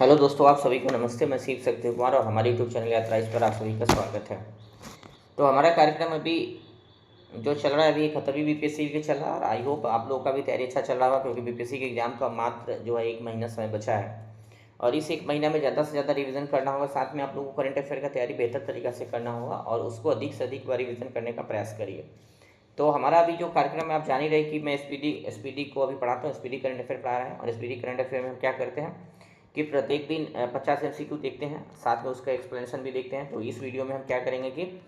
Hello दोस्तों, आप सभी को नमस्ते। मैं शिव शक्ति कुमार और हमारे यूट्यूब चैनल यात्रा इस पर आप सभी का स्वागत है। तो हमारा कार्यक्रम अभी जो चल रहा है, अभी 71वीं बीपीएससी के चल रहा है और आई होप आप लोगों का भी तैयारी अच्छा चल रहा होगा, क्योंकि बीपीएससी के एग्जाम का मात्र जो है 1 महीना समय बचा है और इस 1 महीना में ज़्यादा से ज़्यादा रिवीजन करना होगा। साथ में आप लोगों को करंट अफेयर का तैयारी बेहतर तरीक़ा से करना होगा और उसको अधिक से अधिक बार रिवीजन करने का प्रयास करिए। तो हमारा अभी जो कार्यक्रम है, आप जान ही रहे कि मैं एसपीडी को अभी पढ़ाता हूँ। एसपीडी करंट अफेयर पढ़ा रहे हैं और एसपीडी करंट अफेयर में हम क्या करते हैं कि प्रत्येक दिन 50 एमसीक्यू देखते हैं, साथ में उसका एक्सप्लेनेशन भी देखते हैं। तो इस वीडियो में हम क्या करेंगे कि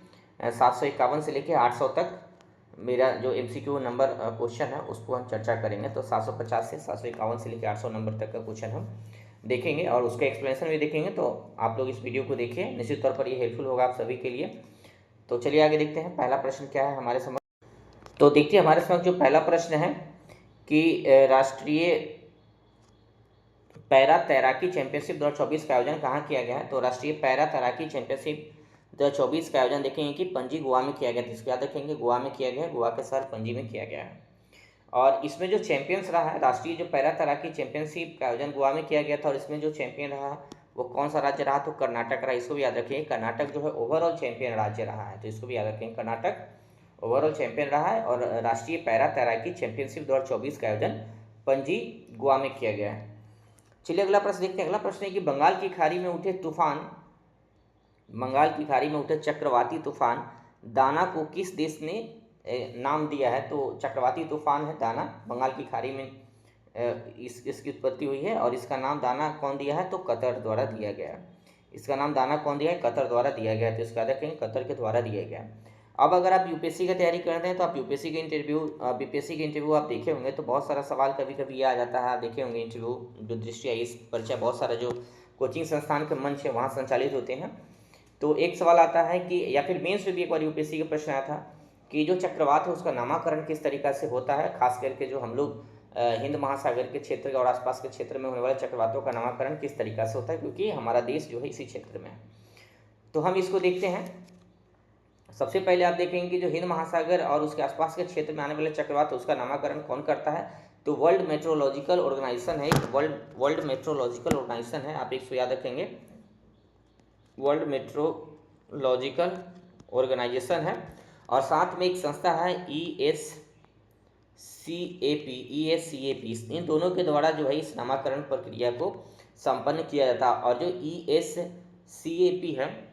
751 से लेकर 800 तक मेरा जो एमसीक्यू नंबर क्वेश्चन है उसको हम चर्चा करेंगे। तो 750 से 751 से लेकर 800 नंबर तक का क्वेश्चन हम देखेंगे और उसका एक्सप्लेनेशन भी देखेंगे। तो आप लोग इस वीडियो को देखिए, निश्चित तौर पर ये हेल्पफुल होगा आप सभी के लिए। तो चलिए आगे देखते हैं पहला प्रश्न क्या है हमारे समझ। तो देखिए हमारे समझ जो पहला प्रश्न है कि राष्ट्रीय पैरा तैराकी चैंपियनशिप 2024 का आयोजन कहाँ किया गया है। तो राष्ट्रीय पैरा तैराकी चैंपियनशिप 2024 का आयोजन देखेंगे कि पणजी गोवा में किया गया था। इसको याद रखेंगे, गोवा में किया गया है, गोवा के शहर पणजी में किया गया है। और इसमें जो चैंपियंस रहा है, राष्ट्रीय जो पैरा तैराकी चैंपियनशिप का आयोजन गोवा में किया गया था और इसमें जो चैंपियन रहा वो कौन सा राज्य रहा, तो कर्नाटक रहा। इसको भी याद रखिए, कर्नाटक जो है ओवरऑल चैंपियन राज्य रहा है। तो इसको भी याद रखेंगे, कर्नाटक ओवरऑल चैंपियन रहा है और राष्ट्रीय पैरा तैराकी चैंपियनशिप 2024 का आयोजन पणजी गोवा में किया गया है। चलिए अगला प्रश्न देखते हैं। अगला प्रश्न है कि बंगाल की खाड़ी में उठे चक्रवाती तूफान दाना को किस देश ने नाम दिया है। तो चक्रवाती तूफान है दाना, बंगाल की खाड़ी में इसकी उत्पत्ति हुई है और इसका नाम दाना कौन दिया है, तो कतर द्वारा दिया गया है। इसका नाम दाना कौन दिया है, कतर द्वारा दिया गया है। तो इसका देखेंगे कतर के द्वारा दिया गया है। अब अगर आप यूपीएससी की तैयारी कर रहे हैं तो आप यूपीएससी के इंटरव्यू बीपीएससी के इंटरव्यू आप देखे होंगे तो बहुत सारा सवाल कभी कभी ये आ जाता है। आप देखे होंगे इंटरव्यू जो दृष्टि आई इस परीक्षा बहुत सारा जो कोचिंग संस्थान के मंच है वहाँ संचालित होते हैं। तो एक सवाल आता है कि, या फिर मेंस में भी एक बार यूपीएससी का प्रश्न आया था कि जो चक्रवात है उसका नामकरण किस तरीका से होता है। खास करके जो हम लोग हिंद महासागर के क्षेत्र और आसपास के क्षेत्र में होने वाले चक्रवातों का नामकरण किस तरीका से होता है, क्योंकि हमारा देश जो है इसी क्षेत्र में है। तो हम इसको देखते हैं। सबसे पहले आप देखेंगे कि जो हिंद महासागर और उसके आसपास के क्षेत्र में आने वाले चक्रवात उसका नामकरण कौन करता है, तो वर्ल्ड मेट्रोलॉजिकल ऑर्गेनाइजेशन है। वर्ल्ड मेट्रोलॉजिकल ऑर्गेनाइजेशन है, आप इसको याद रखेंगे, वर्ल्ड मेट्रोलॉजिकल ऑर्गेनाइजेशन है। और साथ में एक संस्था है ESCAP, इन दोनों के द्वारा जो है इस नामकरण प्रक्रिया को संपन्न किया जाता है। और जो ESCAP है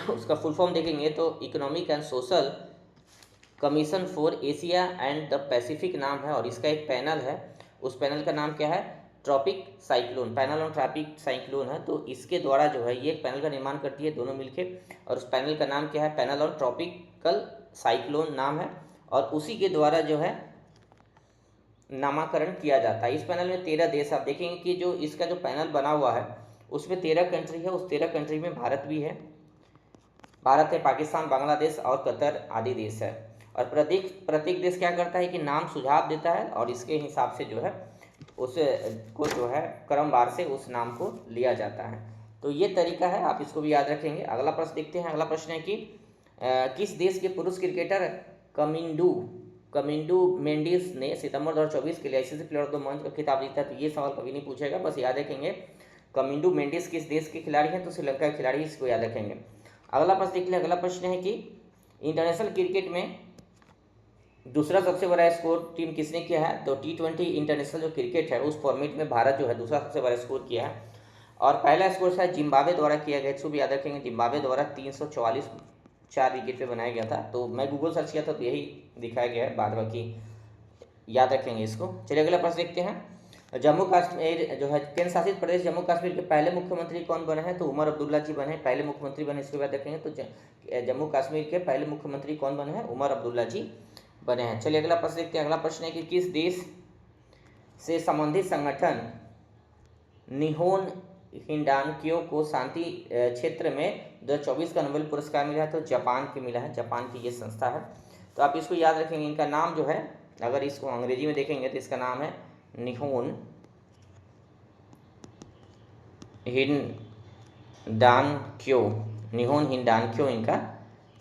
उसका फुल फॉर्म देखेंगे तो economic and social commission for Asia and the Pacific नाम है और इसका एक पैनल है। उस पैनल का नाम क्या है, tropic cyclone, panel on tropic cyclone है। तो इसके द्वारा जो है ये एक पैनल का निर्माण करती है दोनों मिलके और उस पैनल का नाम क्या है, पैनल ऑन ट्रॉपिकल साइक्लोन नाम है और उसी के द्वारा जो है नामकरण किया जाता है। इस पैनल में 13 देश, आप देखेंगे कि जो इसका जो पैनल बना हुआ है उसमें 13 कंट्री है। उस 13 कंट्री में भारत भी है, भारत है, पाकिस्तान, बांग्लादेश और कतर आदि देश है। और प्रत्येक देश क्या करता है कि नाम सुझाव देता है और इसके हिसाब से जो है उस को जो है क्रमवार से उस नाम को लिया जाता है। तो ये तरीका है, आप इसको भी याद रखेंगे। अगला प्रश्न देखते हैं। अगला प्रश्न है कि किस देश के पुरुष क्रिकेटर कमिंडू मेंडिस ने सितंबर 2024 के लिए ICC player of the month का खिताब जीता। तो ये सवाल कभी नहीं पूछेगा, बस याद रखेंगे कमिंडू मेंडिस किस देश के खिलाड़ी हैं, तो श्रीलंका के खिलाड़ी, इसको याद रखेंगे। अगला प्रश्न देख लें। अगला प्रश्न है कि इंटरनेशनल क्रिकेट में दूसरा सबसे बड़ा स्कोर टीम किसने किया है, तो T20 इंटरनेशनल जो क्रिकेट है उस फॉर्मेट में भारत जो है दूसरा सबसे बड़ा स्कोर किया है और पहला स्कोर शायद जिम्बाब्वे द्वारा किया गया। इसको भी याद रखेंगे, जिम्बाब्वे द्वारा 344 4 विकेट पे बनाया गया था। तो मैं गूगल सर्च किया था तो यही दिखाया गया है, बाद बाकी याद रखेंगे इसको। चलिए अगला प्रश्न देखते हैं। जम्मू कश्मीर जो है केंद्र शासित प्रदेश जम्मू कश्मीर के पहले मुख्यमंत्री कौन बने हैं, तो उमर अब्दुल्ला जी बने, पहले मुख्यमंत्री बने। इसके बाद देखेंगे तो जम्मू कश्मीर के पहले मुख्यमंत्री कौन बने हैं, उमर अब्दुल्ला जी बने हैं। चलिए अगला प्रश्न देखते हैं। अगला प्रश्न है कि किस देश से संबंधित संगठन निहोन हिंडानक्यो को शांति क्षेत्र में 2024 का नोबेल पुरस्कार मिला है, तो जापान की मिला है, जापान की ये संस्था है। तो आप इसको याद रखेंगे। इनका नाम जो है, अगर इसको अंग्रेजी में देखेंगे तो इसका नाम है निहोन हिंडानक्यो इनका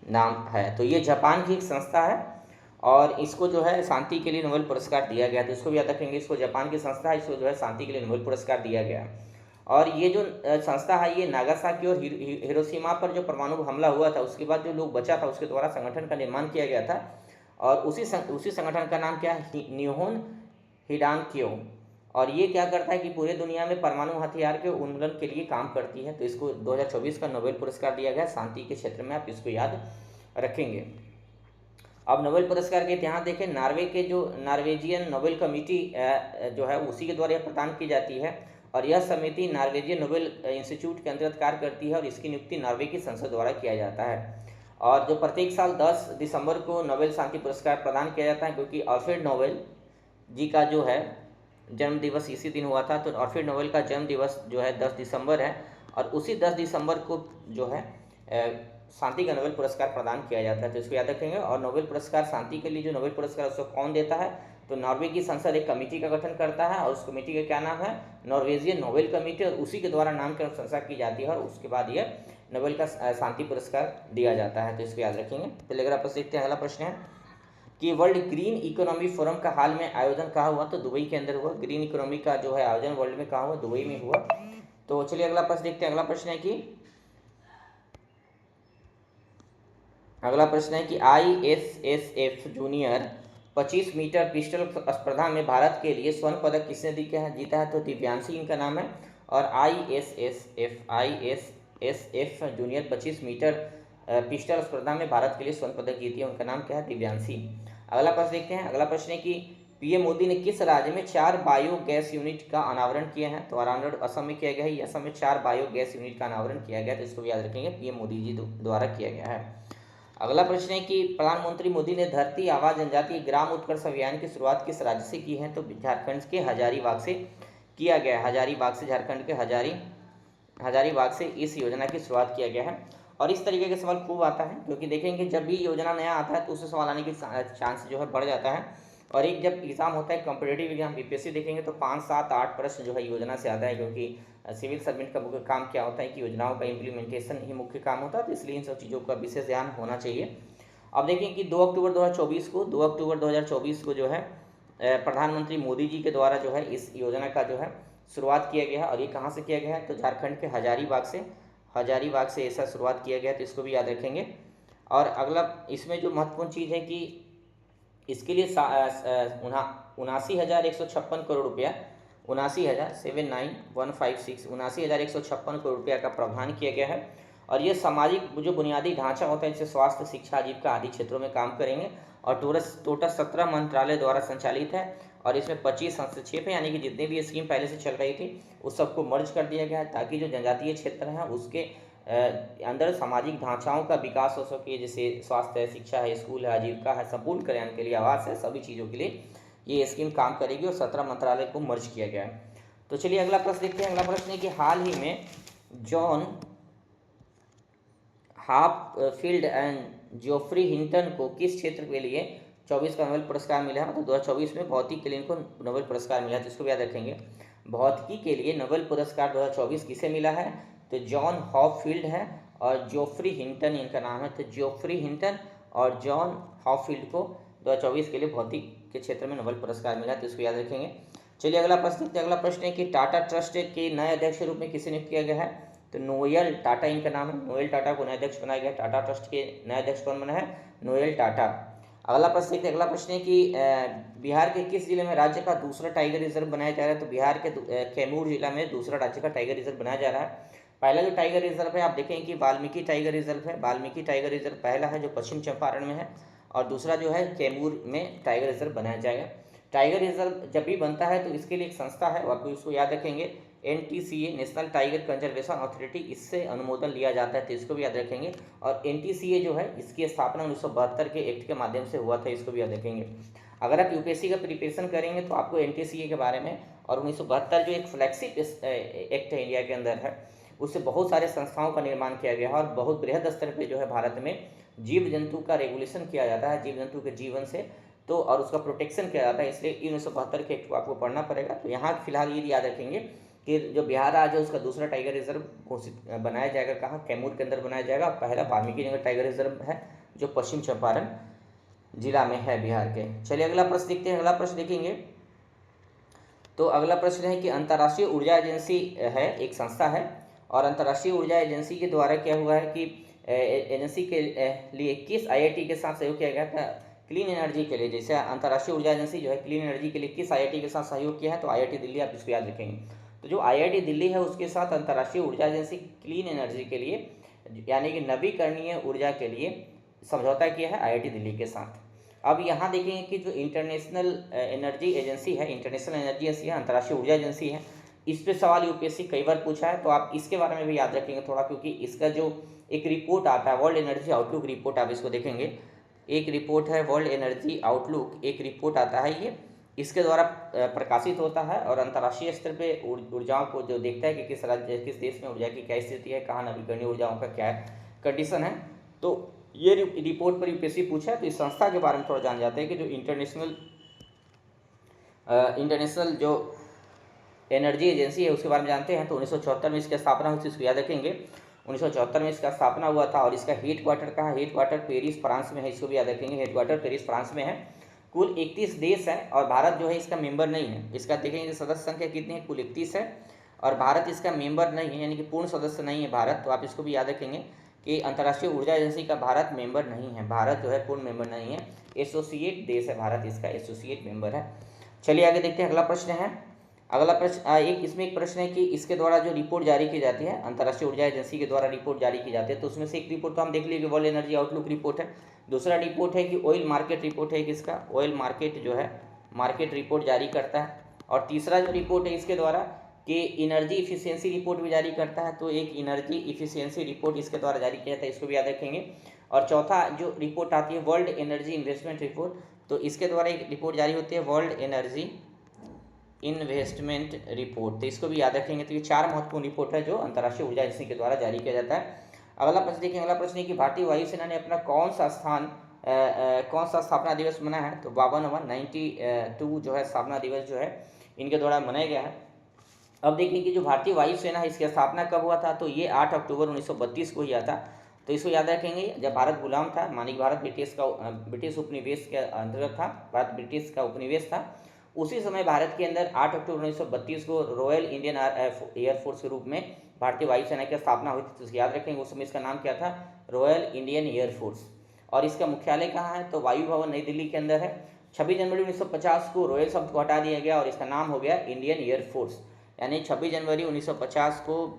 नाम है। तो ये जापान की एक संस्था है और इसको जो है शांति के लिए नोबेल पुरस्कार दिया गया। तो इसको भी याद रखेंगे, इसको जापान की संस्था है, इसको जो है शांति के लिए नोबेल पुरस्कार दिया गया। और ये जो संस्था है ये नागासाकी और हिरोशिमा पर जो परमाणु हमला हुआ था उसके बाद जो लोग बचा था उसके द्वारा संगठन का निर्माण किया गया था। और उसी संगठन का नाम क्या है, निहोन हिडांक्यो। और ये क्या करता है कि पूरे दुनिया में परमाणु हथियार के उन्मूलन के लिए काम करती है। तो इसको 2024 का नोबेल पुरस्कार दिया गया शांति के क्षेत्र में, आप इसको याद रखेंगे। अब नोबेल पुरस्कार के इतिहास देखें। नॉर्वे के जो नॉर्वेजियन नोबेल कमेटी जो है उसी के द्वारा यह प्रदान की जाती है। और यह समिति नॉर्वेजियन नोबेल इंस्टीट्यूट के अंतर्गत कार्य करती है और इसकी नियुक्ति नॉर्वे की संसद द्वारा किया जाता है। और जो प्रत्येक साल 10 दिसंबर को नोबेल शांति पुरस्कार प्रदान किया जाता है, क्योंकि अल्फ्रेड नोबेल जी का जो है जन्म दिवस इसी दिन हुआ था। तो अल्फ्रेड नोबेल का जन्म दिवस जो है 10 दिसंबर है और उसी 10 दिसंबर को जो है शांति का नोबेल पुरस्कार प्रदान किया जाता है। तो इसको याद रखेंगे। और नोबेल पुरस्कार शांति के लिए जो नोबेल पुरस्कार उसको कौन देता है, तो नॉर्वे की संसद एक कमेटी का गठन करता है और उस कमेटी का क्या नाम है, नॉर्वेजियन नोबेल कमेटी, और उसी के द्वारा नामकरण संस्था की जाती है और उसके बाद यह नोबेल का शांति पुरस्कार दिया जाता है। तो इसको याद रखेंगे। तो अगर आप देखते हैं, अगला प्रश्न है कि वर्ल्ड ग्रीन इकोनॉमी फोरम का हाल में आयोजन कहाँ हुआ, तो दुबई के अंदर हुआ। ग्रीन इकोनॉमी का जो है आयोजन वर्ल्ड में कहाँ हुआ, दुबई में हुआ। तो चलिए अगला प्रश्न देखते हैं। अगला प्रश्न है कि ISSF जूनियर 25 मीटर पिस्टल स्पर्धा में भारत के लिए स्वर्ण पदक किसने जीता है, तो दिव्यांशी इनका नाम है। और ISSF जूनियर 25 मीटर पिस्टल स्पर्धा में भारत के लिए स्वर्ण पदक जीती है, उनका नाम क्या है, दिव्यांशी। अगला प्रश्न देखते हैं। अगला प्रश्न है कि पीएम मोदी ने किस राज्य में 4 बायोगैस यूनिट का अनावरण किया है, तो अनावरण असम में किया गया है। असम में 4 बायोगैस यूनिट का अनावरण किया गया, तो इसको भी याद रखेंगे, पीएम मोदी जी द्वारा किया गया है। अगला प्रश्न है कि प्रधानमंत्री मोदी ने धरती आबा जनजातीय ग्राम उत्कर्ष अभियान की शुरुआत किस राज्य से की है, तो झारखंड के हजारीबाग से किया गया है। हजारीबाग से, झारखंड के हजारीबाग से इस योजना की शुरुआत किया गया है। और इस तरीके के सवाल खूब आता है, क्योंकि देखेंगे जब भी योजना नया आता है तो उससे सवाल आने की चांस जो है बढ़ जाता है। और एक जब एग्जाम होता है कॉम्पिटेटिव एग्जाम BPSC देखेंगे तो 5, 7, 8 प्रश्न जो है योजना से आता है, क्योंकि सिविल सर्वेंट का मुख्य काम क्या होता है कि योजनाओं का इम्प्लीमेंटेशन ही मुख्य काम होता है। तो इसलिए इन सब चीज़ों का विशेष ध्यान होना चाहिए। अब देखें कि 2 अक्टूबर 2024 को जो है प्रधानमंत्री मोदी जी के द्वारा जो है इस योजना का जो है शुरुआत किया गया है। और ये कहाँ से किया गया है, तो झारखंड के हजारीबाग से ऐसा शुरुआत किया गया, तो इसको भी याद रखेंगे। और अगला इसमें जो महत्वपूर्ण चीज़ है कि इसके लिए 79,156 करोड़ रुपया 79,156 करोड़ रुपया का प्रावधान किया गया है। और ये सामाजिक जो बुनियादी ढांचा होता है, जैसे स्वास्थ्य, शिक्षा, आजीविका आदि क्षेत्रों में काम करेंगे। और टोटल 17 मंत्रालय द्वारा संचालित है और इसमें 25 हस्तक्षेप है, यानी कि जितने भी स्कीम पहले से चल रही थी उस सबको मर्ज कर दिया गया है, ताकि जो जनजातीय क्षेत्र है उसके अंदर सामाजिक ढांचाओं का विकास हो सके, जैसे स्वास्थ्य है, शिक्षा है, स्कूल है, आजीविका है, संपूर्ण कल्याण के लिए, आवास है, सभी चीज़ों के लिए ये स्कीम काम करेगी। और 17 मंत्रालय को मर्ज किया गया है। तो चलिए अगला प्रश्न देखते हैं। अगला प्रश्न है कि हाल ही में जॉन हाफील्ड एंड जोफ्री हिंटन को किस क्षेत्र के लिए 24 का नोबेल पुरस्कार मिला है, मतलब 2024 में भौतिकी के लिए इनको नोबेल पुरस्कार मिला है, तो इसको याद रखेंगे। भौतिकी के लिए नोबेल पुरस्कार 2024 किसे मिला है, तो जॉन हॉफील्ड है और जोफ्री हिंटन इनका नाम है। तो जोफ्री हिंटन और जॉन हॉफील्ड को 2024 के लिए भौतिक के क्षेत्र में नोबेल पुरस्कार मिला, तो इसको याद रखेंगे। चलिए अगला प्रश्न देखते हैं। अगला प्रश्न है कि टाटा ट्रस्ट के नए अध्यक्ष के रूप में किसे नियुक्त किया गया है, तो नोएल टाटा इनका नाम है। नोएल टाटा को नए अध्यक्ष बनाया गया। टाटा ट्रस्ट के नए अध्यक्ष कौन बना है, नोएल टाटा। अगला प्रश्न देखते हैं। अगला प्रश्न है कि बिहार के किस जिले में राज्य का दूसरा टाइगर रिजर्व बनाया जा रहा है, तो बिहार के कैमूर जिला में दूसरा राज्य का टाइगर रिजर्व बनाया जा रहा है। पहला जो टाइगर रिजर्व है आप देखें कि वाल्मीकि टाइगर रिजर्व है। वाल्मीकि टाइगर रिजर्व पहला है जो पश्चिम चंपारण में है, और दूसरा जो है कैमूर में टाइगर रिजर्व बनाया जाएगा। टाइगर रिजर्व जब भी बनता है तो इसके लिए एक संस्था है, आपको इसको याद रखेंगे, NTCA, national tiger conservation authority, इससे अनुमोदन लिया जाता है, तो इसको भी याद रखेंगे। और NTCA जो है इसकी स्थापना 1972 के एक्ट के माध्यम से हुआ था, इसको भी याद रखेंगे। अगर आप UPSC का प्रिपरेशन करेंगे तो आपको NTCA के बारे में और 1972 जो एक फ्लैगशिप एक्ट है इंडिया के अंदर है, उससे बहुत सारे संस्थाओं का निर्माण किया गया है और बहुत बृहद स्तर पर जो है भारत में जीव जंतु का रेगुलेशन किया जाता है, जीव जंतु के जीवन से तो और उसका प्रोटेक्शन किया जाता है, इसलिए 1972 के एक्ट को आपको पढ़ना पड़ेगा। तो यहाँ फिलहाल ये याद रखेंगे कि जो बिहार राज्य है उसका दूसरा टाइगर रिजर्व घोषित बनाया जाएगा, कहाँ, कैमूर के अंदर बनाया जाएगा। पहला वाल्मीकि नगर टाइगर रिजर्व है जो पश्चिम चंपारण जिला में है बिहार के। चलिए अगला प्रश्न देखते हैं। अगला प्रश्न देखेंगे तो अगला प्रश्न है कि अंतर्राष्ट्रीय ऊर्जा एजेंसी है, एक संस्था है, और अंतर्राष्ट्रीय ऊर्जा एजेंसी के द्वारा क्या हुआ है कि एजेंसी के लिए किस आईआईटी के साथ सहयोग किया गया था क्लीन एनर्जी के लिए। जैसे अंतर्राष्ट्रीय ऊर्जा एजेंसी जो है क्लीन एनर्जी के लिए किस आईआईटी के साथ सहयोग किया है, तो आईआईटी दिल्ली, आप इसको याद रखेंगे। तो जो आईआईटी दिल्ली है उसके साथ अंतर्राष्ट्रीय ऊर्जा एजेंसी क्लीन एनर्जी के लिए, यानी कि नवीकरणीय ऊर्जा के लिए समझौता किया है आईआईटी दिल्ली के साथ। अब यहाँ देखेंगे कि जो इंटरनेशनल एनर्जी एजेंसी है, इंटरनेशनल एनर्जी एजेंसी है, अंतर्राष्ट्रीय ऊर्जा एजेंसी है, इस पे सवाल यूपीएससी कई बार पूछा है, तो आप इसके बारे में भी याद रखेंगे थोड़ा, क्योंकि इसका जो एक रिपोर्ट आता है वर्ल्ड एनर्जी आउटलुक रिपोर्ट, आप इसको देखेंगे, एक रिपोर्ट है वर्ल्ड एनर्जी आउटलुक, एक रिपोर्ट आता है ये, इसके द्वारा प्रकाशित होता है और अंतर्राष्ट्रीय स्तर पे ऊर्जाओं को जो देखता है कि किस राज्य, किस देश में ऊर्जा की क्या स्थिति है, कहाँ नवीकरणीय ऊर्जाओं का क्या कंडीशन है। तो ये रिपोर्ट पर यूपीएससी पूछा है। तो इस संस्था के बारे में थोड़ा जान जाते हैं कि जो इंटरनेशनल जो एनर्जी एजेंसी है उसके बारे में जानते हैं। तो 1974 में इसकी स्थापना हुई थी, इसको याद रखेंगे। 1974 में इसका स्थापना हुआ था और इसका हेड क्वार्टर कहाँ है, हेड क्वार्टर पेरिस फ्रांस में है, इसको भी याद रखेंगे, हेड क्वार्टर पेरिस फ्रांस में है। कुल 31 देश है और भारत जो है इसका मेंबर नहीं है। इसका देखेंगे सदस्य संख्या कितनी है, कुल 31 है और भारत इसका मेंबर नहीं है, यानी कि पूर्ण सदस्य नहीं है भारत। तो आप इसको भी याद रखेंगे कि अंतर्राष्ट्रीय ऊर्जा एजेंसी का भारत मेंबर नहीं है, भारत जो है पूर्ण मेंबर नहीं है, एसोसिएट देश है भारत, इसका एसोसिएट मेंबर है। चलिए आगे देखते हैं, अगला प्रश्न है। अगला प्रश्न इसमें एक प्रश्न है कि इसके द्वारा जो रिपोर्ट जारी की जाती है, अंतर्राष्ट्रीय ऊर्जा एजेंसी के द्वारा रिपोर्ट जारी की जाती है, तो उसमें से एक रिपोर्ट तो हम देख लीजिए वर्ल्ड एनर्जी आउटलुक रिपोर्ट है। दूसरा रिपोर्ट है कि ऑयल मार्केट रिपोर्ट है, किसका, ऑयल मार्केट जो है मार्केट रिपोर्ट जारी करता है। और तीसरा जो रिपोर्ट है इसके द्वारा कि इनर्जी इफिशियंसी रिपोर्ट भी जारी करता है, तो एक इनर्जी इफिशियंसी रिपोर्ट इसके द्वारा जारी किया जाता है, इसको भी याद रखेंगे। और चौथा जो रिपोर्ट आती है वर्ल्ड एनर्जी इन्वेस्टमेंट रिपोर्ट, तो इसके द्वारा एक रिपोर्ट जारी होती है वर्ल्ड एनर्जी इन्वेस्टमेंट रिपोर्ट, तो इसको भी याद रखेंगे। तो ये 4 महत्वपूर्ण रिपोर्ट है जो अंतर्राष्ट्रीय ऊर्जा एजेंसी के द्वारा जारी किया जाता है। अगला प्रश्न देखिए, अगला प्रश्न है कि भारतीय वायुसेना ने अपना कौन सा स्थापना दिवस मनाया है, तो 52 जो है स्थापना दिवस जो है इनके द्वारा मनाया गया है। अब देखिए कि जो भारतीय वायुसेना है इसकी स्थापना कब हुआ था, तो ये 8 अक्टूबर 1932 को हुआ था। तो इसको याद रखेंगे, जब भारत गुलाम था, मानी भारत ब्रिटिश उपनिवेश के अंतर्गत था, भारत ब्रिटिश का उपनिवेश था, उसी समय भारत के अंदर 8 अक्टूबर 1932 को रॉयल इंडियन एयरफोर्स के रूप में भारतीय वायुसेना की स्थापना हुई थी। तो याद रखेंगे उस समय इसका नाम क्या था, रॉयल इंडियन एयरफोर्स। और इसका मुख्यालय कहाँ है, तो वायु भवन नई दिल्ली के अंदर है। 26 जनवरी 1950 को रॉयल शब्द को हटा दिया गया और इसका नाम हो गया इंडियन एयरफोर्स, यानी 26 जनवरी 1950 को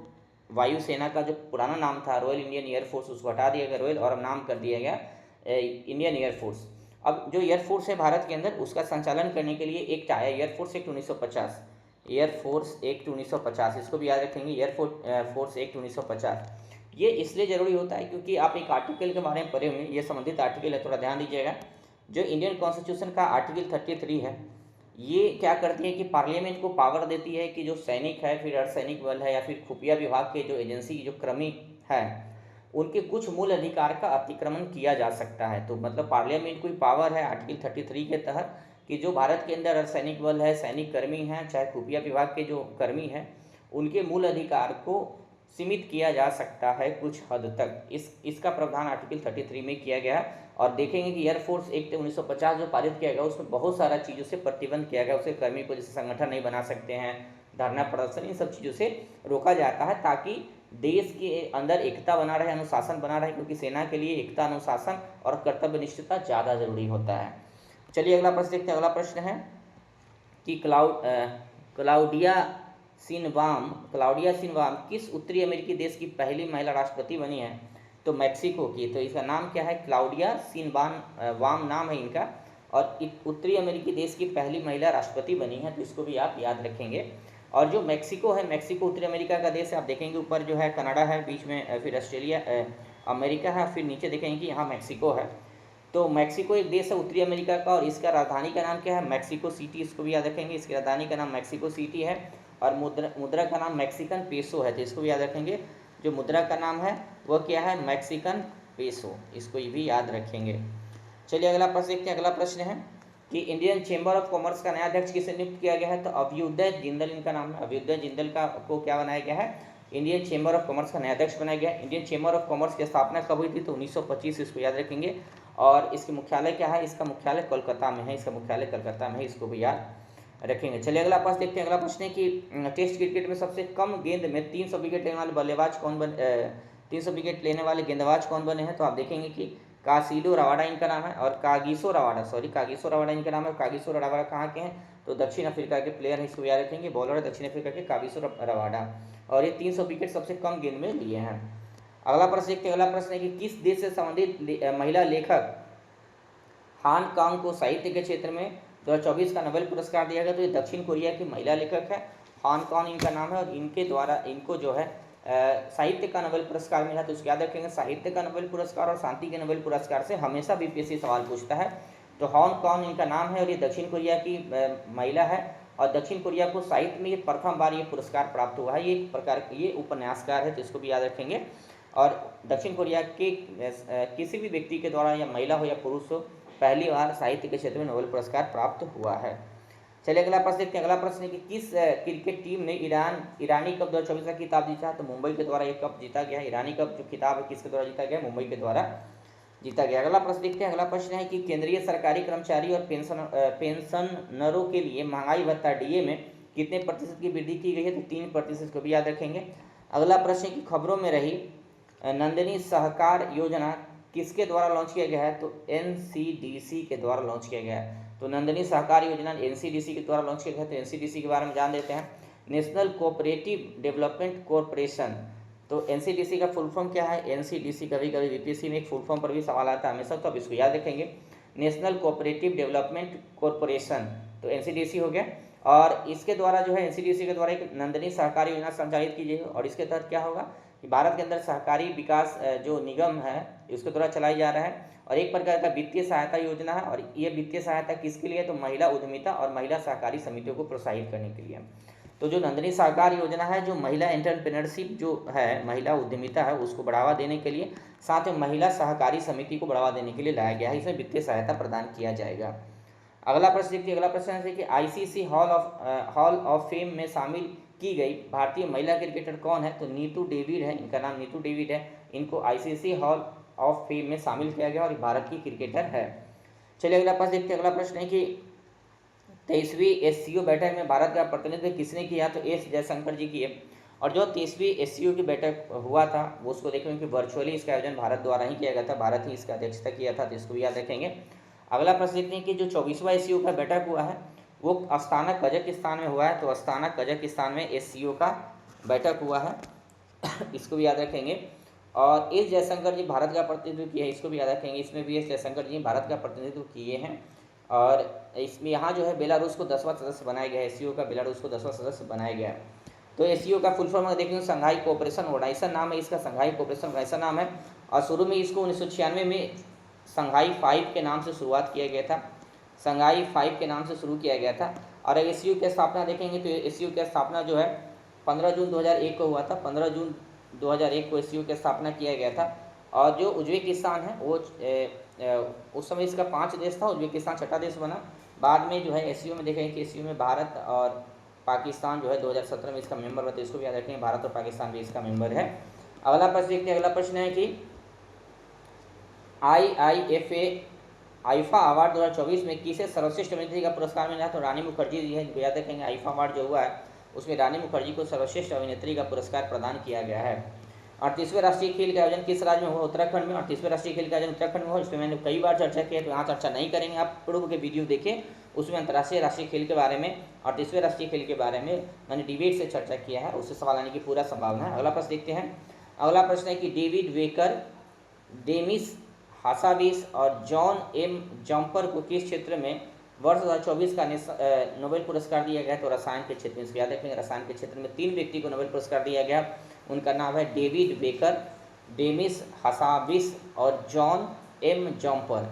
वायुसेना का जो पुराना नाम था रॉयल इंडियन एयरफोर्स उसको हटा दिया गया रॉयल, और अब नाम कर दिया गया इंडियन एयरफोर्स। अब जो एयरफोर्स है भारत के अंदर उसका संचालन करने के लिए एक्ट आया, एयरफोर्स एक्ट 1950, एयरफोर्स एक्ट 1950, इसको भी याद रखेंगे, एयरफोर्स एक्ट 1950। ये इसलिए ज़रूरी होता है क्योंकि आप एक आर्टिकल के बारे में पढ़े होंगे, ये संबंधित आर्टिकल है, थोड़ा ध्यान दीजिएगा। जो इंडियन कॉन्स्टिट्यूशन का आर्टिकल 33 है, ये क्या करती है कि पार्लियामेंट को पावर देती है कि जो सैनिक है, फिर अर्धसैनिक बल है, या फिर खुफिया विभाग के जो एजेंसी जो कर्मी है, उनके कुछ मूल अधिकार का अतिक्रमण किया जा सकता है। तो मतलब पार्लियामेंट को पावर है आर्टिकल 33 के तहत कि जो भारत के अंदर अर्धसैनिक बल है, सैनिक कर्मी हैं, चाहे खुफिया विभाग के जो कर्मी हैं, उनके मूल अधिकार को सीमित किया जा सकता है कुछ हद तक। इसका प्रावधान आर्टिकल 33 में किया गया। और देखेंगे कि एयरफोर्स एक्ट 1950 जो पारित किया गया उसमें बहुत सारा चीज़ों से प्रतिबंध किया गया, उसे कर्मी को जैसे संगठन नहीं बना सकते हैं, धरना प्रदर्शन, इन सब चीज़ों से रोका जाता है ताकि देश के अंदर एकता बना रहे, अनुशासन बना रहे, क्योंकि सेना के लिए एकता, अनुशासन और कर्तव्यनिष्ठता ज़्यादा जरूरी होता है। चलिए अगला प्रश्न देखते हैं। अगला प्रश्न है कि क्लाउडिया सिनबाम किस उत्तरी अमेरिकी देश की पहली महिला राष्ट्रपति बनी है, तो मैक्सिको की। तो इसका नाम क्या है, क्लाउडिया सिनबाम नाम है इनका, और उत्तरी अमेरिकी देश की पहली महिला राष्ट्रपति बनी है, तो इसको भी आप याद रखेंगे। और जो मैक्सिको है, मैक्सिको उत्तरी अमेरिका का देश है, आप देखेंगे ऊपर जो है कनाडा है, बीच में फिर ऑस्ट्रेलिया अमेरिका है, फिर नीचे देखेंगे कि यहाँ मैक्सिको है। तो मैक्सिको एक देश है उत्तरी अमेरिका का, और इसका राजधानी का नाम क्या है, मैक्सिको सिटी, इसको भी याद रखेंगे, इसकी राजधानी का नाम मैक्सिको सिटी है, और मुद्रा का नाम मैक्सिकन पेसो है, तो इसको भी याद रखेंगे। जो मुद्रा का नाम है वह क्या है, मैक्सिकन पेसो, इसको भी याद रखेंगे। चलिए अगला प्रश्न देखते हैं। अगला प्रश्न है कि इंडियन चेंबर ऑफ कॉमर्स का नया अध्यक्ष किसे नियुक्त किया गया है, तो अभ्युदय जिंदल इनका नाम है। अभ्युदय जिंदल को क्या बनाया गया है, इंडियन चेंबर ऑफ कॉमर्स का नया अध्यक्ष बनाया गया है। इंडियन चेंबर ऑफ कॉमर्स की स्थापना कब हुई थी, तो 1925, इसको याद रखेंगे। और इसके मुख्यालय क्या है, इसका मुख्यालय कोलकाता में है, इसका मुख्यालय कलकत्ता में है, इसको भी याद रखेंगे। चलिए अगला प्रश्न देखते हैं। अगला प्रश्न है कि टेस्ट क्रिकेट में सबसे कम गेंद में 300 विकेट लेने वाले बल्लेबाज कौन बन 300 विकेट लेने वाले गेंदबाज कौन बने हैं? तो आप देखेंगे कि कासिडो रवाडा इनका नाम है और कागिसो रवाडा इनका नाम है। कागिसो रवाडा कहाँ के हैं? तो दक्षिण अफ्रीका के प्लेयर हैं, इसको याद रखेंगे। बॉलर है दक्षिण अफ्रीका के कागिसो रवाडा, और ये 300 विकेट सबसे कम गेंद में लिए हैं। अगला प्रश्न देखते हैं। अगला प्रश्न है कि किस देश से संबंधित महिला लेखक हान कांग को साहित्य के क्षेत्र में 2024 का नोबेल पुरस्कार दिया गया? तो ये दक्षिण कोरिया की महिला लेखक है, हान कांग इनका नाम है, और इनके द्वारा इनको जो है साहित्य का नोबेल पुरस्कार मिला। तो इसको याद रखेंगे, साहित्य का नोबेल पुरस्कार और शांति के नोबेल पुरस्कार से हमेशा बीपीएससी सवाल पूछता है। तो हान कांग इनका नाम है और ये दक्षिण कोरिया की महिला है, और दक्षिण कोरिया को साहित्य में ये प्रथम बार ये पुरस्कार प्राप्त हुआ है। ये एक प्रकार ये उपन्यासकार है, तो इसको भी याद रखेंगे। और दक्षिण कोरिया के किसी भी व्यक्ति के द्वारा, या महिला हो या पुरुष हो, पहली बार साहित्य के क्षेत्र में नोबेल पुरस्कार प्राप्त हुआ है। चलिए अगला प्रश्न देखते हैं। अगला प्रश्न है कि किस क्रिकेट टीम ने ईरानी कप 2024 का खिताब जीता? तो मुंबई के द्वारा ये कप जीता गया है। ईरानी कप जो खिताब है किसके द्वारा जीता गया? मुंबई के द्वारा जीता गया। अगला प्रश्न देखते हैं। अगला प्रश्न है कि केंद्रीय सरकारी कर्मचारी और पेंशनरों के लिए महंगाई भत्ता डीए में कितने प्रतिशत की वृद्धि की गई है? तो 3% को भी याद रखेंगे। अगला प्रश्न है कि खबरों में रही नंदिनी सहकार योजना किसके द्वारा लॉन्च किया गया है? तो एनसीडीसी के द्वारा लॉन्च किया गया है। तो नंदिनी सहकार योजना एनसीडीसी के द्वारा लॉन्च किया गया है। तो एनसीडीसी के बारे में जान लेते हैं। National cooperative development corporation. तो एनसीडीसी का फुल फॉर्म क्या है? एनसीडीसी कभी कभी बीपीएससी में एक फुल फॉर्म पर भी सवाल आता है हमेशा, तो अब इसको याद रखेंगे, नेशनल कोऑपरेटिव डेवलपमेंट कॉरपोरेशन। तो एनसीडीसी हो गया, और इसके द्वारा जो है एनसीडीसी के द्वारा एक नंदिनी सहकारी योजना संचालित की जाएगी। और इसके तहत क्या होगा कि भारत के अंदर सहकारी विकास जो निगम है उसके द्वारा चलाई जा रहा है, और एक प्रकार का वित्तीय सहायता योजना है। और ये वित्तीय सहायता किसके लिए? तो महिला उद्यमिता और महिला सहकारी समितियों को प्रोत्साहित करने के लिए। तो जो नंदिनी सहकार योजना है, जो महिला एंटरप्रेन्योरशिप जो है, महिला उद्यमिता है, उसको बढ़ावा देने के लिए, साथ में महिला सहकारी समिति को बढ़ावा देने के लिए लाया गया है। इसमें वित्तीय सहायता प्रदान किया जाएगा। अगला प्रश्न देखिए। अगला प्रश्न है कि आईसीसी हॉल ऑफ फेम में शामिल की गई भारतीय महिला क्रिकेटर कौन है? तो नीतू डेविड है, इनका नाम नीतू डेविड है। इनको आईसीसी हॉल ऑफ फेम में शामिल किया गया, और भारत की क्रिकेटर है। चलिए अगला प्रश्न देखते हैं। अगला प्रश्न है कि 23वीं एससीओ बैठक में भारत का प्रतिनिधित्व किसने किया? तो एस जयशंकर जी किए। और जो 23वीं एससीओ की बैठक हुआ था वो उसको देखेंगे कि वर्चुअली इसका आयोजन भारत द्वारा ही किया गया था, भारत ही इसका अध्यक्षता किया था, तो इसको भी याद रखेंगे। अगला प्रश्न देखते हैं कि जो 24वां एससीओ का बैठक हुआ है वो अस्ताना कजाकिस्तान में हुआ है। तो अस्ताना कजाकिस्तान में एससीओ का बैठक हुआ है, इसको भी याद रखेंगे। और एस जयशंकर जी भारत का प्रतिनिधित्व किया है, इसको भी याद रखेंगे। इसमें भी एस जयशंकर जी भारत का प्रतिनिधित्व किए हैं। और इसमें यहाँ जो है बेलारूस को 10वां सदस्य बनाया गया है, एससीओ का बेलारूस को 10वां सदस्य बनाया गया है। तो एससीओ का फुल फॉर्म देखेंगे संघाई कोऑपरेशन ऑर्गेनाइजेशन नाम है इसका, संघाई कोऑपरेशन ऑर्गेनाइजेशन नाम है। और शुरू में इसको 1996 में संघाई 5 के नाम से शुरुआत किया गया था, संघाई 5 के नाम से शुरू किया गया था। और एससीओ की स्थापना देखेंगे तो एससीओ की स्थापना जो है 15 जून 2001 को हुआ था। 15 जून 2001 को एससीओ की स्थापना किया गया था। और जो उज्बेकिस्तान है वो उस समय इसका 5 देश था, उज्बेकिस्तान 6ठा देश बना। बाद में जो है एससीओ में देखेंगे कि एससीओ में भारत और पाकिस्तान जो है 2017 में इसका मेंबर बना, इसको भी याद रखेंगे, भारत और पाकिस्तान भी इसका मेंबर है। अगला प्रश्न देखते हैं। अगला प्रश्न है कि आईफा अवार्ड 2024 में किसे सर्वश्रेष्ठ अभिनेत्री का पुरस्कार मिला? तो रानी मुखर्जी जी है, इनको याद रखेंगे। आईफा अवार्ड जो हुआ है उसमें रानी मुखर्जी को सर्वश्रेष्ठ अभिनेत्री का पुरस्कार प्रदान किया गया है। 38वें राष्ट्रीय खेल का आयोजन किस राज्य में हुआ? उत्तराखंड में। 38वें राष्ट्रीय खेल का आयोजन उत्तराखंड में हुआ, इसमें मैंने कई बार चर्चा की है, तो यहाँ चर्चा नहीं करेंगे। आप पूर्व के वीडियो देखें, उसमें अंतर्राष्ट्रीय राष्ट्रीय खेल के बारे में, 38वें राष्ट्रीय खेल के बारे में मैंने डिबेट से चर्चा किया है, उससे सवाल आने की पूरा संभावना है। अगला प्रश्न देखते हैं। अगला प्रश्न है कि डेविड वेकर, डेमिस हासाविस और जॉन एम जम्पर को किस क्षेत्र में वर्ष 2024 का नोबेल पुरस्कार दिया गया? तो रसायन के क्षेत्र में। इसको याद रखेंगे, रसायन के क्षेत्र में 3 व्यक्ति को नोबेल पुरस्कार दिया गया। उनका नाम है डेविड वेकर, डेमिस हासाविस और जॉन एम जम्पर,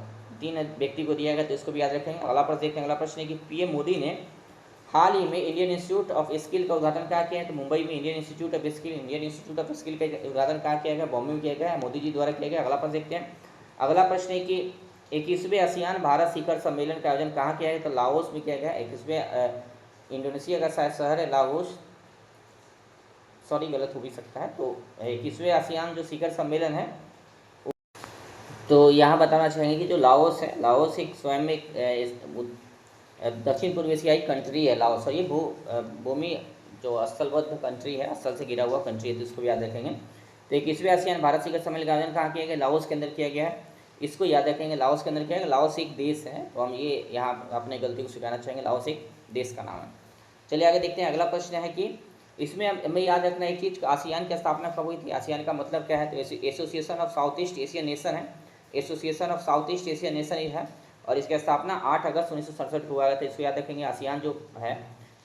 3 व्यक्ति को दिया गया, तो इसको भी याद रखेंगे। अगला प्रश्न देखते हैं। अगला प्रश्न है कि पीएम मोदी ने हाल ही में इंडियन इंस्टीट्यूट ऑफ स्किल का उद्घाटन कहाँ किया है? तो मुंबई में इंडियन इंस्टीट्यूट ऑफ स्किल का उद्घाटन कहाँ किया गया? बॉम्बे में किया गया, मोदी जी द्वारा किया गया। अगला प्रश्न देखते हैं। अगला प्रश्न है कि 21वें आसियान भारत शिखर सम्मेलन का आयोजन कहाँ किया है? तो लाओस में किया गया। 21वें इंडोनेशिया का शायद शहर है लाओस, सॉरी गलत हो भी सकता है। तो 21वें आसियान जो शिखर सम्मेलन है, तो यहाँ बताना चाहेंगे कि जो लाओस है, लाओस एक स्वयं में दक्षिण पूर्व एशियाई कंट्री है लाओस, और ये भूमि जो स्थलबद्ध कंट्री है, स्थल से घिरा हुआ कंट्री है, तो इसको भी याद रखेंगे। तो 21वें आसियान भारत शिखर सम्मेलन का आयोजन कहाँ किया गया? लाओस के अंदर किया गया है, इसको याद रखेंगे। लाओस के अंदर किया गया। लाओस एक देश है, तो हम ये यहाँ अपने गलती को स्वीकारना चाहेंगे, लाओस एक देश का नाम है। चलिए आगे देखते हैं। अगला प्रश्न है कि इसमें हमें याद रखना एक चीज़, आसियान की स्थापना कब हुई थी? आसियान का मतलब क्या है? तो Association of South East Asian Nation है, Association of South East Asian Nation है, और इसकी स्थापना 8 अगस्त 1967 को हुआ था। इसको याद रखेंगे। आसियान जो है,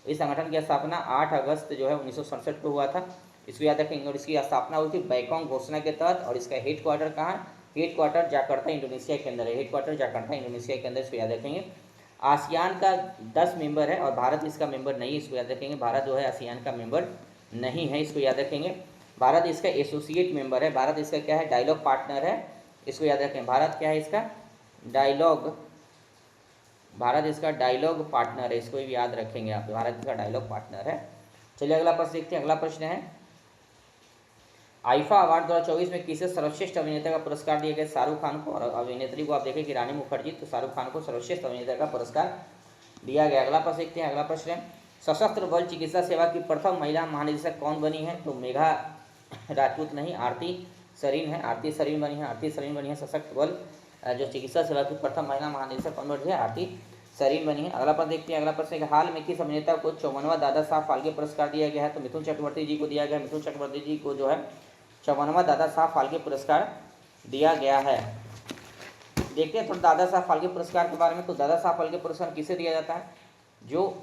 इस संगठन की स्थापना 8 अगस्त जो है 1967 को हुआ था, इसको याद रखेंगे। और इसकी स्थापना हुई थी बैकॉन्ग घोषणा के तहत, और इसका हेड क्वार्टर कहाँ है? हेड क्वार्टर जाकर्ता इंडोनेशिया के अंदर है, हेड क्वार्टर जाकर्ता इंडोनेशिया के अंदर, इसको याद रखेंगे। आसियान का 10 मेंबर है और भारत इसका मेंबर नहीं है, इसको याद रखेंगे। भारत जो है आसियान का मेंबर नहीं है, इसको याद रखेंगे। भारत इसका एसोसिएट मेंबर है, भारत इसका क्या है? डायलॉग पार्टनर है, इसको याद रखें। भारत क्या है इसका? डायलॉग, भारत इसका डायलॉग पार्टनर है, इसको भी याद रखेंगे आप, भारत इसका डायलॉग पार्टनर है। चलिए अगला प्रश्न देखते हैं। अगला प्रश्न है आईफा अवार्ड 2024 में किसे सर्वश्रेष्ठ अभिनेता का पुरस्कार दिया गया? शाहरुख खान को, और अभिनेत्री को आप देखें कि रानी मुखर्जी, तो शाहरुख खान को सर्वश्रेष्ठ अभिनेता का पुरस्कार दिया गया। अगला प्रश्न देखते हैं। अगला प्रश्न है सशस्त्र बल चिकित्सा सेवा की प्रथम महिला महानिदेशक कौन बनी है? तो मेघा राजपूत नहीं, आरती सरीन है, आरती सरीन बनी है, आरती सरीन बनी है। सशस्त्र बल जो चिकित्सा सेवा की प्रथम महिला महानिदेशक कौन बनी है? आरती सरीन बनी है। अगला प्रश्न देखते हैं। अगला प्रश्न है हाल में किस अभिनेता को 54वां दादा साहब फाल्के पुरस्कार दिया गया है? तो मिथुन चक्रवर्ती जी को दिया गया। मिथुन चक्रवर्ती जी को जो है 54वां दादा साहब फाल्के पुरस्कार दिया गया है। देखते हैं थोड़ा दादा साहब फाल्के पुरस्कार के बारे में। तो दादा साहब फाल्के पुरस्कार किसे दिया जाता है? जो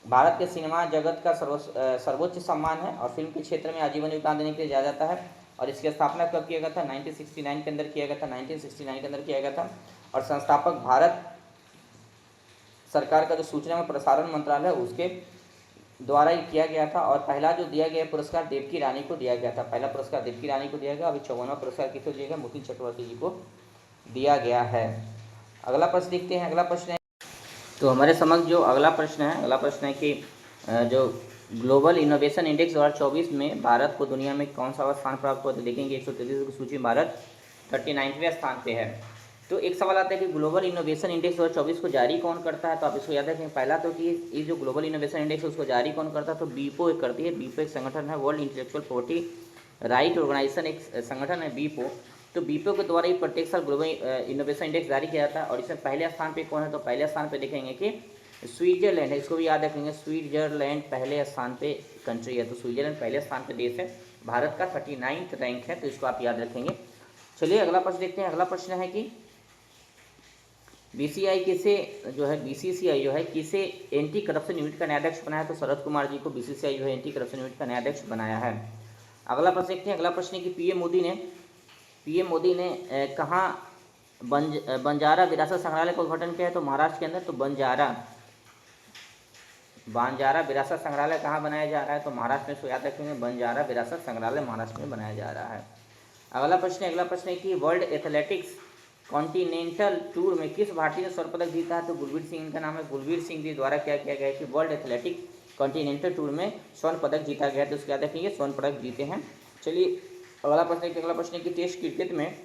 भारत के सिनेमा जगत का सर्वोच्च सम्मान है, और फिल्म के क्षेत्र में आजीवन योगदान देने के लिए दिया जाता है। और इसकी स्थापना कब किया गया था? 1969 के अंदर किया गया था, 1969 के अंदर किया गया था। और संस्थापक भारत सरकार का जो सूचना एवं प्रसारण मंत्रालय उसके द्वारा ही किया गया था। और पहला जो दिया गया पुरस्कार देवकी रानी को दिया गया था, पहला पुरस्कार देवकी रानी को दिया गया। अभी 54वां पुरस्कार किसको दिया गया? मिथुन चक्रवर्ती जी को दिया गया है। अगला प्रश्न देखते हैं। अगला प्रश्न है, तो हमारे समझ जो अगला प्रश्न है, अगला प्रश्न है कि जो ग्लोबल इनोवेशन इंडेक्स 2024 में भारत को दुनिया में कौन सा स्थान प्राप्त हुआ? तो देखेंगे 133 की सूची में भारत 39वें स्थान पे है। तो एक सवाल आता है कि ग्लोबल इनोवेशन इंडेक्स 2024 को जारी कौन करता है? तो आप इसको याद रखें। पहला तो कि ये जो ग्लोबल इनोवेशन इंडेक्स है उसको जारी कौन करता है? तो बीपो एक करती है। बीपो एक संगठन है, world intellectual property right organisation एक संगठन है बीपो। तो बीपो के द्वारा ही प्रत्येक साल ग्लोबल इनोवेशन इंडेक्स जारी किया जाता है। और इसमें पहले स्थान पे कौन है? तो पहले स्थान पे देखेंगे कि स्विट्जरलैंड है, इसको भी याद रखेंगे। स्विट्जरलैंड पहले स्थान पे कंट्री है, तो स्विट्जरलैंड पहले स्थान पे देश है। भारत का 39वां रैंक है, तो इसको आप याद रखेंगे। चलिए अगला प्रश्न देखते हैं। अगला प्रश्न है कि बीसीआई किसे जो है बीसीसीआई जो है किसे एंटी करप्शन यूनिट का न्यायाधीश बनाया? तो शरद कुमार जी को बीसीसीआई जो है एंटी करप्शन यूनिट का न्यायाधीश बनाया है। अगला प्रश्न देखते हैं। अगला प्रश्न है कि पीएम मोदी ने कहाँ बंजारा विरासत संग्रहालय का उद्घाटन किया है? तो महाराष्ट्र के अंदर। तो बंजारा विरासत संग्रहालय कहाँ बनाया जा रहा है? तो महाराष्ट्र में, इसको याद रखेंगे। बंजारा विरासत संग्रहालय महाराष्ट्र में बनाया जा रहा है। अगला प्रश्न है कि वर्ल्ड एथलेटिक्स कॉन्टिनेंटल टूर में किस भारतीय ने स्वर्ण पदक जीता है? तो गुरवीर सिंह इनका नाम है। गुरवीर सिंह जी द्वारा क्या किया गया है कि वर्ल्ड एथलेटिक कॉन्टिनेंटल टूर में स्वर्ण पदक जीता गया है, तो उसको याद रखेंगे, स्वर्ण पदक जीते हैं। चलिए अगला प्रश्न है कि टेस्ट क्रिकेट में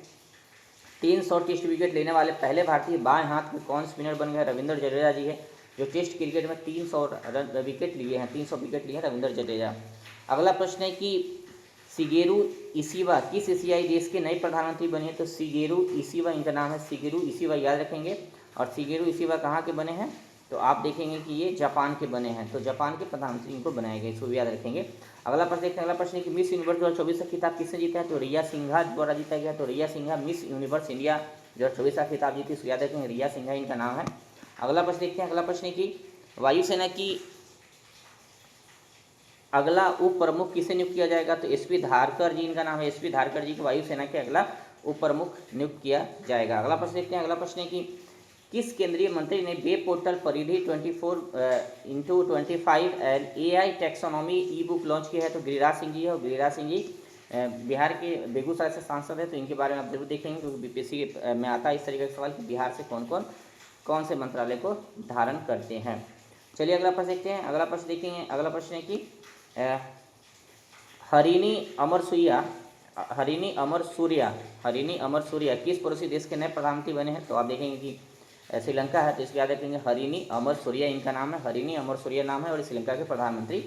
300 टेस्ट विकेट लेने वाले पहले भारतीय बाएं हाथ में कौन स्पिनर बन गए? रविंद्र जडेजा जी है, जो टेस्ट क्रिकेट में 300 विकेट लिए हैं, 300 विकेट लिए हैं रविंद्र जडेजा। अगला प्रश्न है कि शिगेरू इशिबा किस एशियाई देश के नए प्रधानमंत्री बने हैं? तो शिगेरू इशिबा इनका नाम है, शिगेरू इशिबा याद रखेंगे। और शिगेरू इशिबा कहाँ के बने हैं? तो आप देखेंगे कि ये जापान के बने हैं, तो जापान के प्रधानमंत्री इनको बनाए गए, इसको भी याद रखेंगे। अगला प्रश्न देखते हैं। अगला प्रश्न है कि मिस यूनिवर्स 2024 का खिताब किसने जीता है? तो रिया सिंघा द्वारा जीता गया। तो रिया सिंघा मिस यूनिवर्स इंडिया 2024 का खिताब जीती, इसको याद रखेंगे, रिया सिंघा इनका नाम है। अगला प्रश्न देखते हैं। अगला प्रश्न है कि वायुसेना की अगला उप प्रमुख किसे नियुक्त किया जाएगा? तो एसपी धारकर जी इनका नाम है, एसपी धारकर जी को वायुसेना के अगला उप प्रमुख नियुक्त किया जाएगा। अगला प्रश्न देखते हैं। अगला प्रश्न है कि किस केंद्रीय मंत्री ने वेब पोर्टल परिधि 24x25 AI टैक्सोनॉमी ई बुक लॉन्च किया है? तो गिरिराज सिंह जी है, और गिरिराज सिंह जी बिहार के बेगूसराय से सांसद है, तो इनके बारे में आप जरूर देखेंगे, क्योंकि बीपीएससी में आता है इस तरीके का सवाल कि बिहार से कौन से मंत्रालय को धारण करते हैं। चलिए अगला प्रश्न देखते हैं। अगला प्रश्न देखेंगे। अगला प्रश्न है कि हरिणी अमर सूर्या किस पड़ोसी देश के नए प्रधानमंत्री बने हैं? तो आप देखेंगे कि श्रीलंका है, तो इसको याद रखेंगे हरिनी अमर सूर्या इनका नाम है, हरिनी अमर सूर्या नाम है और श्रीलंका के प्रधानमंत्री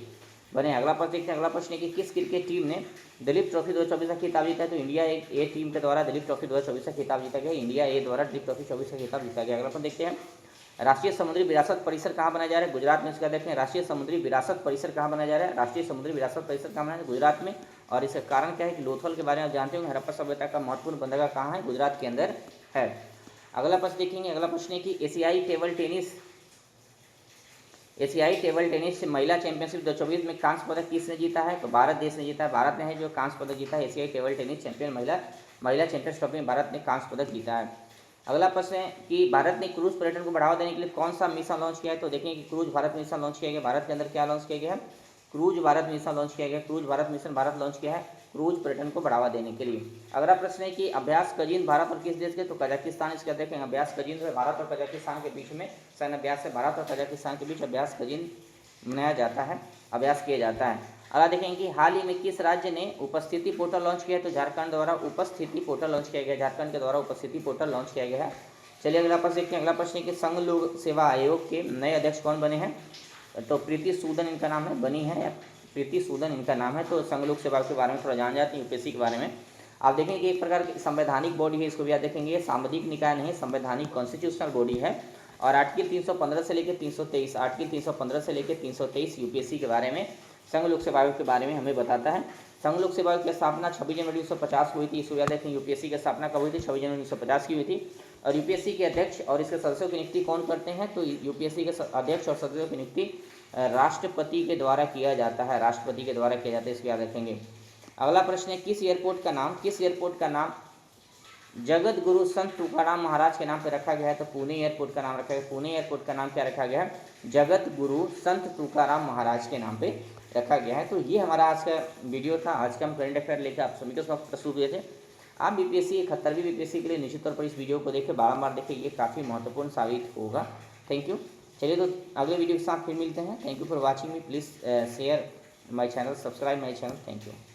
बने। अगला प्रश्न देखते हैं। अगला प्रश्न है कि किस क्रिकेट टीम ने दिलीप ट्रॉफी 2024 का खिताब जीता है? तो इंडिया ए टीम के द्वारा दिलीप ट्रॉफी 2024 का खिताब जीता गया। इंडिया ए द्वारा दिलीप ट्रॉफी 24 का खिताब जीता गया। अगला प्रश्न देखते हैं। राष्ट्रीय समुद्री विरासत परिसर कहाँ बनाया जा रहा है? गुजरात में। इसका देखें राष्ट्रीय समुद्री विरासत परिसर कहाँ बनाया जा रहा है? राष्ट्रीय समुद्री विरासत परिसर कहाँ बनाया है? गुजरात में। और इसका कारण क्या है कि लोथल के बारे में आप जानते होंगे, हड़प्पा सभ्यता का महत्वपूर्ण बंदरगाह कहाँ है? गुजरात के अंदर है। अगला प्रश्न देखेंगे। अगला प्रश्न है कि एशियाई टेबल टेनिस महिला चैंपियनशिप 2024 में कांस्य पदक किसने जीता है? तो भारत देश ने जीता है। भारत ने है जो कांस्य पदक जीता है। एशियाई टेबल टेनिस चैंपियन महिला चैंपियंस ट्रॉफी में भारत ने कांस्य पदक जीता है। अगला प्रश्न है कि भारत ने क्रूज पर्यटन को बढ़ावा देने के लिए कौन सा मिशन लॉन्च किया है? तो देखेंगे कि क्रूज भारत मिशन लॉन्च किया गया। भारत के अंदर क्या लॉन्च किया गया है? क्रूज भारत मिशन लॉन्च किया गया। Cruise Bharat mission Bharat launch किया है क्रूज पर्यटन को बढ़ावा देने के लिए। अगला प्रश्न है कि अभ्यास कजिन भारत और किस देश के? तो कजाकिस्तान। इसका देखेंगे अभ्यास कजिन जो है भारत और कजाकिस्तान के बीच में सैन्य अभ्यास है। भारत और कजाकिस्तान के बीच अभ्यास कजिन मनाया जाता है, अभ्यास किया जाता है। अगला देखेंगे कि हाल ही में किस राज्य ने उपस्थिति पोर्टल लॉन्च किया है? तो झारखंड द्वारा उपस्थिति पोर्टल लॉन्च किया गया। झारखंड के द्वारा उपस्थिति पोर्टल लॉन्च किया गया है। चलिए अगला प्रश्न देखते हैं। अगला प्रश्न है कि संघ लोक सेवा आयोग के नए अध्यक्ष कौन बने हैं? तो प्रीति सूदन इनका नाम है, बनी है प्रीति सूदन इनका नाम है। तो संघ लोक सेवा के बारे में थोड़ा जान जाते हैं, यूपीएससी के बारे में। आप देखेंगे कि एक प्रकार की संवैधानिक बॉडी है, इसको भी आप देखेंगे। ये सामाजिक निकाय नहीं, संवैधानिक कॉन्स्टिट्यूशनल बॉडी है। और आर्टिकल 315 से लेकर 323, आर्टिकल 315 से लेकर 323 यूपीएससी के बारे में, संघ लोक सेवा आयोग के बारे में हमें बताता है। संघ लोक सेवा आयोग की स्थापना 26 जनवरी 1950 को हुई थी। इसको याद रखें। यूपीएससी की स्थापना कब हुई थी? 26 जनवरी 1950 की हुई थी। और यूपीएससी के अध्यक्ष और इसके सदस्यों की नियुक्ति कौन करते हैं? तो यूपीएससी के अध्यक्ष और सदस्यों की नियुक्ति राष्ट्रपति के द्वारा किया जाता है। राष्ट्रपति के द्वारा किया जाता है, इसको याद रखेंगे। अगला प्रश्न है किस एयरपोर्ट का नाम जगत गुरु संत तुकाराम महाराज के नाम पर रखा गया है? तो पुणे एयरपोर्ट का नाम रखा गया। पुणे एयरपोर्ट का नाम क्या रखा गया है? जगत गुरु संत तुकाराम महाराज के नाम पे रखा गया है। तो ये हमारा आज का वीडियो था। आज का हम करंट अफेयर लेकर आप सभी के साथ प्रस्तुत हुए थे। आप बीपीएससी 71वीं बीपीएससी के लिए निश्चित तौर पर इस वीडियो को देखें, बारंबार देखें, ये काफ़ी महत्वपूर्ण साबित होगा। Thank you. चलिए तो अगले वीडियो के साथ फिर मिलते हैं। Thank you for watching me. Please share my channel, subscribe my channel. Thank you.